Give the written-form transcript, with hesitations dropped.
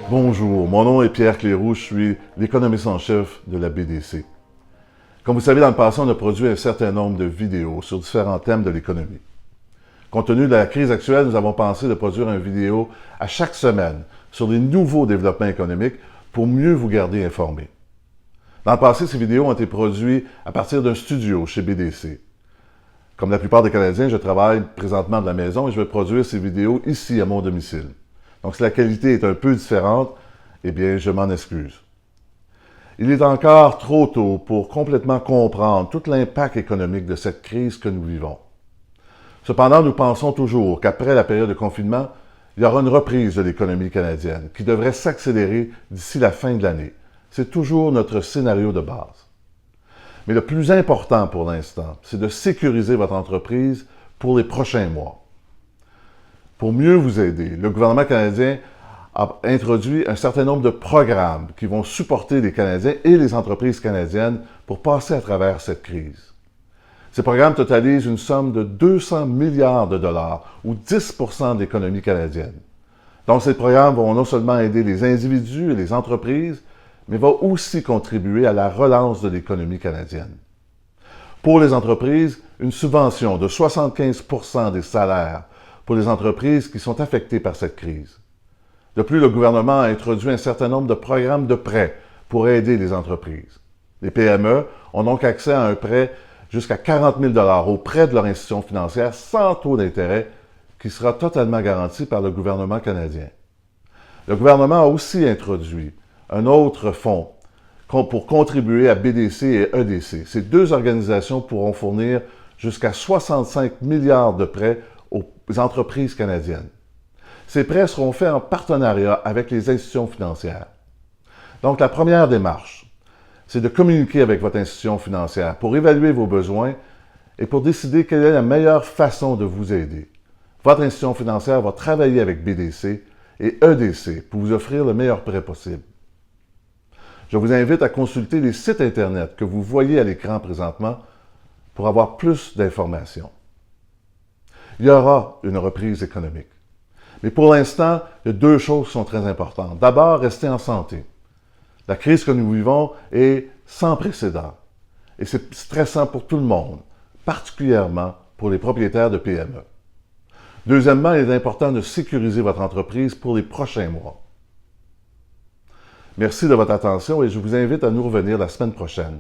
Bonjour, mon nom est Pierre Cléroux, je suis l'économiste en chef de la BDC. Comme vous savez, dans le passé, on a produit un certain nombre de vidéos sur différents thèmes de l'économie. Compte tenu de la crise actuelle, nous avons pensé de produire une vidéo à chaque semaine sur les nouveaux développements économiques pour mieux vous garder informés. Dans le passé, ces vidéos ont été produites à partir d'un studio chez BDC. Comme la plupart des Canadiens, je travaille présentement de la maison et je vais produire ces vidéos ici à mon domicile. Donc, si la qualité est un peu différente, eh bien, je m'en excuse. Il est encore trop tôt pour complètement comprendre tout l'impact économique de cette crise que nous vivons. Cependant, nous pensons toujours qu'après la période de confinement, il y aura une reprise de l'économie canadienne qui devrait s'accélérer d'ici la fin de l'année. C'est toujours notre scénario de base. Mais le plus important pour l'instant, c'est de sécuriser votre entreprise pour les prochains mois. Pour mieux vous aider, le gouvernement canadien a introduit un certain nombre de programmes qui vont supporter les Canadiens et les entreprises canadiennes pour passer à travers cette crise. Ces programmes totalisent une somme de 200 milliards de dollars, ou 10 de l'économie canadienne. Donc, ces programmes vont non seulement aider les individus et les entreprises, mais vont aussi contribuer à la relance de l'économie canadienne. Pour les entreprises, une subvention de 75 des salaires pour les entreprises qui sont affectées par cette crise. De plus, le gouvernement a introduit un certain nombre de programmes de prêts pour aider les entreprises. Les PME ont donc accès à un prêt jusqu'à 40 000 $ auprès de leur institution financière sans taux d'intérêt qui sera totalement garanti par le gouvernement canadien. Le gouvernement a aussi introduit un autre fonds pour contribuer à BDC et EDC. Ces deux organisations pourront fournir jusqu'à 65 milliards de prêts aux entreprises canadiennes. Ces prêts seront faits en partenariat avec les institutions financières. Donc, la première démarche, c'est de communiquer avec votre institution financière pour évaluer vos besoins et pour décider quelle est la meilleure façon de vous aider. Votre institution financière va travailler avec BDC et EDC pour vous offrir le meilleur prêt possible. Je vous invite à consulter les sites Internet que vous voyez à l'écran présentement pour avoir plus d'informations. Il y aura une reprise économique. Mais pour l'instant, il y a deux choses qui sont très importantes. D'abord, rester en santé. La crise que nous vivons est sans précédent. Et c'est stressant pour tout le monde, particulièrement pour les propriétaires de PME. Deuxièmement, il est important de sécuriser votre entreprise pour les prochains mois. Merci de votre attention et je vous invite à nous revenir la semaine prochaine.